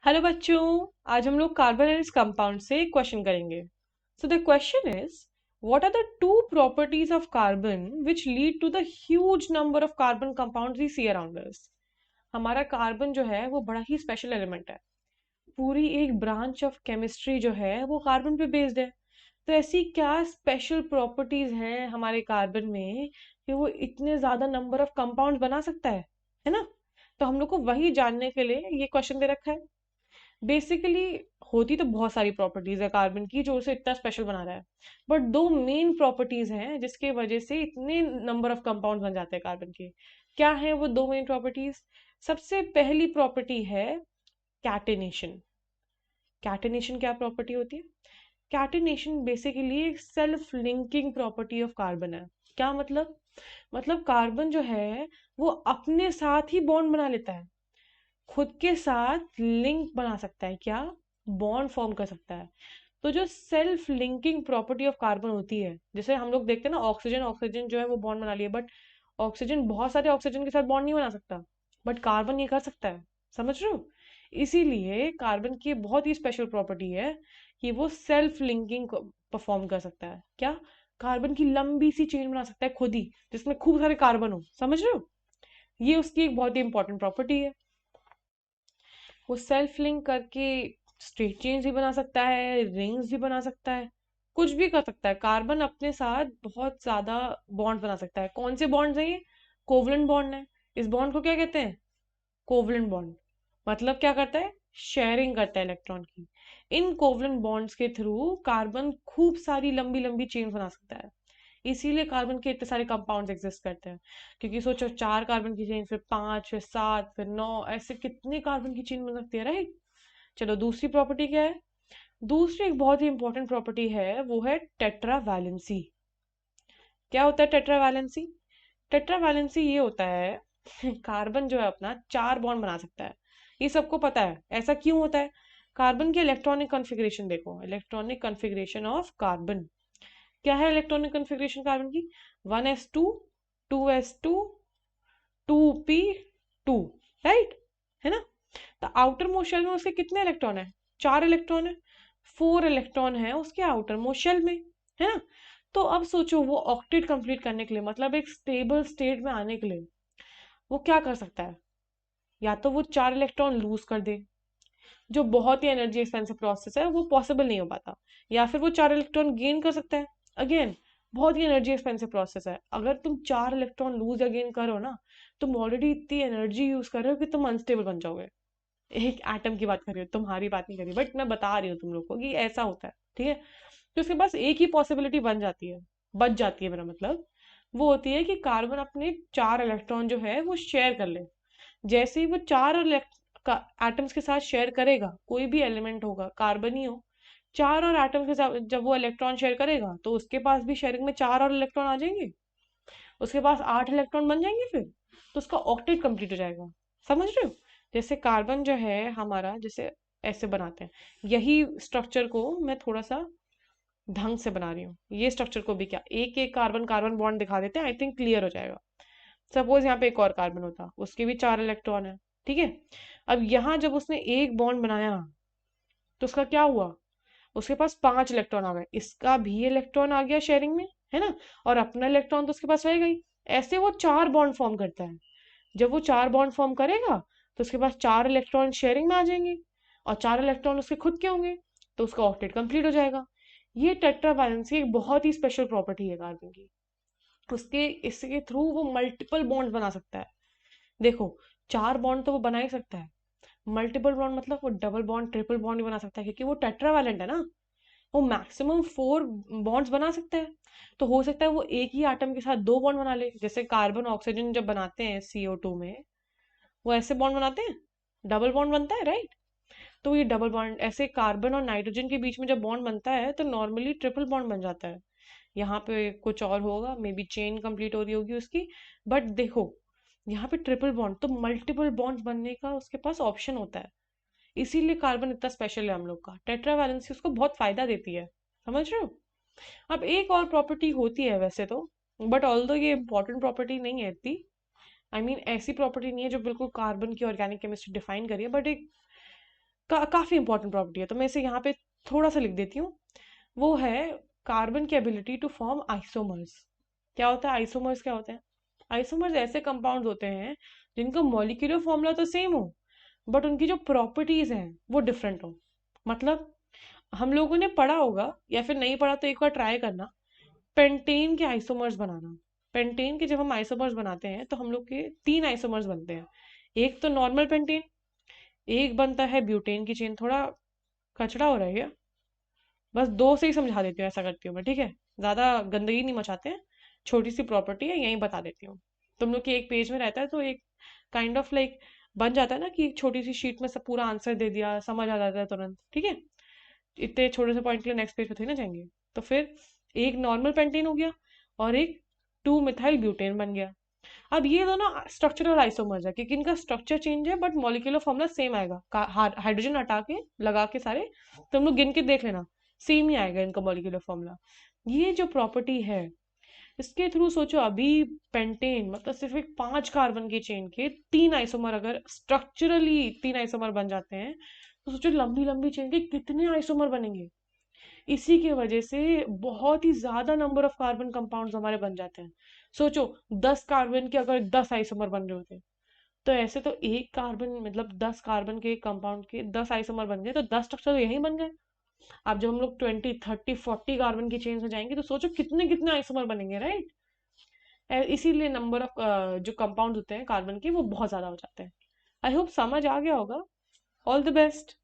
Hello बच्चों। आज हम लोग कार्बन एंड इट्स कंपाउंड से एक क्वेश्चन करेंगे। So the question is, what are the two properties of carbon which lead to the huge number of carbon compounds we see around us. हमारा carbon जो है वो बड़ा ही स्पेशल एलिमेंट है। पूरी एक ब्रांच ऑफ केमिस्ट्री जो है वो कार्बन पे बेस्ड है। तो ऐसी क्या स्पेशल प्रॉपर्टीज हैं हमारे कार्बन में कि वो इतने ज्यादा नंबर ऑफ कंपाउंड बना सकता है ना। तो हम लोग को वही जानने के लिए ये क्वेश्चन दे रखा है। बेसिकली होती तो बहुत सारी प्रॉपर्टीज है कार्बन की जो उसे इतना स्पेशल बना रहा है, बट दो मेन प्रॉपर्टीज हैं जिसके वजह से इतने नंबर ऑफ कंपाउंड बन जाते हैं कार्बन के। क्या है वो दो मेन प्रॉपर्टीज? सबसे पहली प्रॉपर्टी है कैटेनेशन। कैटेनेशन क्या प्रॉपर्टी होती है? कैटेनेशन बेसिकली एक self linking property of carbon है। क्या मतलब कार्बन जो है वो अपने साथ ही बॉन्ड बना लेता है, खुद के साथ लिंक बना सकता है। क्या? बॉन्ड फॉर्म कर सकता है। तो जो self linking property of carbon होती है, जैसे हम लोग देखते हैं ना, ऑक्सीजन ऑक्सीजन जो है वो बॉन्ड बना लिए, बट ऑक्सीजन बहुत सारे ऑक्सीजन के साथ बॉन्ड नहीं बना सकता, बट कार्बन ये कर सकता है। समझ रहे हो? इसीलिए कार्बन की बहुत ही स्पेशल प्रॉपर्टी है कि वो सेल्फ लिंकिंग परफॉर्म कर सकता है। क्या? कार्बन की लंबी सी चेन बना सकता है खुद ही, जिसमें खूब सारे कार्बन हो। समझ रहे हो? ये उसकी एक बहुत ही इंपॉर्टेंट प्रॉपर्टी है। वो सेल्फ लिंक करके स्ट्रेट चेन्स भी बना सकता है, रिंग्स भी बना सकता है, कुछ भी कर सकता है। कार्बन अपने साथ बहुत ज्यादा बॉन्ड बना सकता है। कौन से बॉन्ड्स हैं ये? कोवलेंट बॉन्ड है। इस बॉन्ड को क्या कहते हैं? Covalent bond. मतलब क्या करता है? शेयरिंग करता है इलेक्ट्रॉन की। इन कोवलेंट बॉन्ड्स के थ्रू कार्बन खूब सारी लंबी लंबी चेन बना सकता है। इसीलिए कार्बन के इतने सारे कंपाउंड्स एग्जिस्ट करते हैं। क्योंकि सोचो, चार कार्बन की चेन, फिर पांच, फिर सात, फिर नौ, ऐसे कितने कार्बन की चेन बन सकती है, राइट? चलो, दूसरी प्रॉपर्टी क्या है? दूसरी एक बहुत ही इंपॉर्टेंट प्रॉपर्टी है, वो है टेट्रा वैलेंसी। क्या होता है टेट्रा वैलेंसी? टेट्रा वैलेंसी ये होता है कार्बन जो है अपना चार बॉन्ड बना सकता है। ये सबको पता है। ऐसा क्यों होता है? कार्बन की इलेक्ट्रॉनिक कॉन्फ़िगरेशन देखो, इलेक्ट्रॉनिक कॉन्फ़िगरेशन ऑफ कार्बन। क्या है इलेक्ट्रॉनिक कॉन्फ़िगरेशन कार्बन की? 1s2, 2s2, 2p2, right? है ना? तो आउटर मोस्ट शेल में उसके कितने इलेक्ट्रॉन है? चार इलेक्ट्रॉन है। फोर इलेक्ट्रॉन है उसके आउटर मोस्ट शेल में, है ना? तो अब सोचो, वो ऑक्टेट कंप्लीट करने के लिए, मतलब एक स्टेबल स्टेट में आने के लिए, वो क्या कर सकता है? या तो वो चार इलेक्ट्रॉन लूज कर दे, जो बहुत ही एनर्जी एक्सपेंसिव प्रोसेस है, वो पॉसिबल नहीं हो पाता। या फिर वो चार इलेक्ट्रॉन गेन कर सकता है। अगेन, बहुत ही एनर्जी एक्सपेंसिव प्रोसेस है। अगर तुम चार इलेक्ट्रॉन लूज या गेन करो ना, तुम ऑलरेडी इतनी एनर्जी यूज कर रहे हो कि तुम अनस्टेबल बन जाओगे। एक एटम की बात कर रही हो, तुम्हारी बात नहीं कर रही, बट मैं बता रही हूँ तुम लोग को कि ऐसा होता है। ठीक है? तो उसके पास एक ही पॉसिबिलिटी बन जाती है, बच जाती है मेरा मतलब। वो होती है कि कार्बन अपने चार इलेक्ट्रॉन जो है वो शेयर कर ले। जैसे ही वो चार एटम्स के साथ शेयर करेगा, कोई भी एलिमेंट होगा, कार्बन ही हो, चार और एटम्स के साथ जब वो इलेक्ट्रॉन शेयर करेगा, तो उसके पास भी शेयरिंग में चार और इलेक्ट्रॉन आ जाएंगे। उसके पास आठ इलेक्ट्रॉन बन जाएंगे फिर। तो उसका ऑक्टेट कंप्लीट हो जाएगा। समझ रहे हो? जैसे कार्बन जो है हमारा, जैसे ऐसे बनाते हैं, यही स्ट्रक्चर को मैं थोड़ा सा ढंग से बना रही हूँ। ये स्ट्रक्चर को भी क्या, एक एक कार्बन कार्बन बॉन्ड दिखा देते हैं, आई थिंक क्लियर हो जाएगा। सपोज यहाँ पे एक और कार्बन होता, उसके भी चार इलेक्ट्रॉन है। ठीक है? अब यहाँ जब उसने एक बॉन्ड बनाया, तो उसका क्या हुआ? उसके पास पांच इलेक्ट्रॉन आ गए, इसका भी इलेक्ट्रॉन आ गया शेयरिंग में, है ना? और अपना इलेक्ट्रॉन तो उसके पास रहेगा ही। ऐसे वो चार बॉन्ड फॉर्म करता है। जब वो चार बॉन्ड फॉर्म करेगा, तो उसके पास चार इलेक्ट्रॉन शेयरिंग में आ जाएंगे, और चार इलेक्ट्रॉन उसके खुद के होंगे। तो उसका ऑक्टेट कंप्लीट हो जाएगा। ये टेट्रा वैलेंसी एक बहुत ही स्पेशल प्रॉपर्टी है कार्बन की। उसके इसके थ्रू वो मल्टीपल बॉन्ड बना सकता है। देखो, चार बॉन्ड तो वो बना ही सकता है, मल्टीपल बॉन्ड मतलब वो डबल बॉन्ड, ट्रिपल बॉन्ड भी बना सकता है, क्योंकि वो टेट्रावैलेंट है ना। वो मैक्सिमम फोर बॉन्ड्स बना सकता है। तो हो सकता है वो एक ही आटम के साथ दो बॉन्ड बना ले, जैसे कार्बन ऑक्सीजन जब बनाते हैं CO2 में, वो ऐसे बॉन्ड बनाते हैं, डबल बॉन्ड बनता है, राइट? तो ये डबल बॉन्ड, ऐसे कार्बन और नाइट्रोजन के बीच में जब बॉन्ड बनता है तो नॉर्मली ट्रिपल बॉन्ड बन जाता है। यहाँ पे कुछ और होगा, मे बी चेन कंप्लीट हो रही होगी उसकी। बट देखो, यहाँ पे ट्रिपल बॉन्ड, तो मल्टीपल बॉन्ड्स बनने का उसके पास ऑप्शन होता है। इसीलिए कार्बन इतना स्पेशल है हम लोग का। टेट्रा वैलेंसी उसको बहुत फायदा देती है। समझ रहे हो? अब एक और प्रॉपर्टी होती है वैसे तो, बट ऑल्दो ये इंपॉर्टेंट प्रॉपर्टी नहीं है इतनी। आई मीन ऐसी प्रॉपर्टी नहीं है जो बिल्कुल कार्बन की ऑर्गेनिक केमिस्ट्री डिफाइन करी है, बट एक काफी इंपॉर्टेंट प्रॉपर्टी है, तो मैं इसे यहाँ पे थोड़ा सा लिख देती हूँ। वो है कार्बन की एबिलिटी टू फॉर्म आइसोमर्स। क्या होता है आइसोमर्स? क्या होते हैं आइसोमर्स? ऐसे कंपाउंड होते हैं जिनका मॉलिक्यूलर फॉर्मूला तो सेम हो, बट उनकी जो प्रॉपर्टीज हैं वो डिफरेंट हो। मतलब हम लोगों ने पढ़ा होगा, या फिर नहीं पढ़ा तो एक बार ट्राई करना, पेंटेन के आइसोमर्स बनाना। पेंटेन के जब हम आइसोमर्स बनाते हैं तो हम लोग के 3 आइसोमर्स बनते हैं। एक तो नॉर्मल पेंटेन, एक बनता है ब्यूटेन की चेन। थोड़ा कचड़ा हो रहा है क्या? बस दो से ही समझा देती हूँ, ऐसा करती हूँ मैं, ठीक है? ज्यादा गंदगी नहीं मचाते हैं, छोटी सी प्रॉपर्टी है, यही बता देती हूँ। तुम लोग के एक पेज में रहता है तो एक काइंड ऑफ लाइक बन जाता है ना कि एक छोटी सी शीट में सब पूरा आंसर दे दिया, समझ आ जाता है तुरंत, ठीक है? इतने छोटे से पॉइंट के लिए नेक्स्ट पेज पे थोड़ी ना जाएंगे। तो फिर एक नॉर्मल पेंटेन हो गया और एक 2 मिथाइल ब्यूटेन बन गया। अब ये दोनों स्ट्रक्चरल आइसोमर्स है, क्योंकि इनका स्ट्रक्चर चेंज है बट मॉलिक्यूलर फॉर्मूला सेम आएगा। हाइड्रोजन हटा के लगा के सारे तुम लोग गिन के देख लेना, सेम ही आएगा इनका मॉलिक्यूलर फॉर्मूला। ये जो प्रॉपर्टी है, इसके थ्रू सोचो अभी पेंटेन मतलब सिर्फ एक 5 कार्बन की चेन के 3 आइसोमर, अगर स्ट्रक्चरली 3 आइसोमर बन जाते हैं, तो सोचो लंबी लंबी चेन के कितने आइसोमर बनेंगे। इसी की वजह से बहुत ही ज्यादा नंबर ऑफ कार्बन कंपाउंड्स हमारे बन जाते हैं। सोचो 10 कार्बन के अगर 10 आइसोमर बन रहे होते, तो ऐसे तो एक कार्बन मतलब 10 कार्बन के कंपाउंड के 10 आइसोमर बन गए, तो 10 स्ट्रक्चर तो यही बन गए। अब जब हम लोग 20 30 40 कार्बन की चेन में जाएंगे तो सोचो कितने कितने आइसोमर बनेंगे, राइट? इसीलिए नंबर ऑफ जो कंपाउंड होते हैं कार्बन के वो बहुत ज्यादा हो जाते हैं। आई होप समझ आ गया होगा। All the best.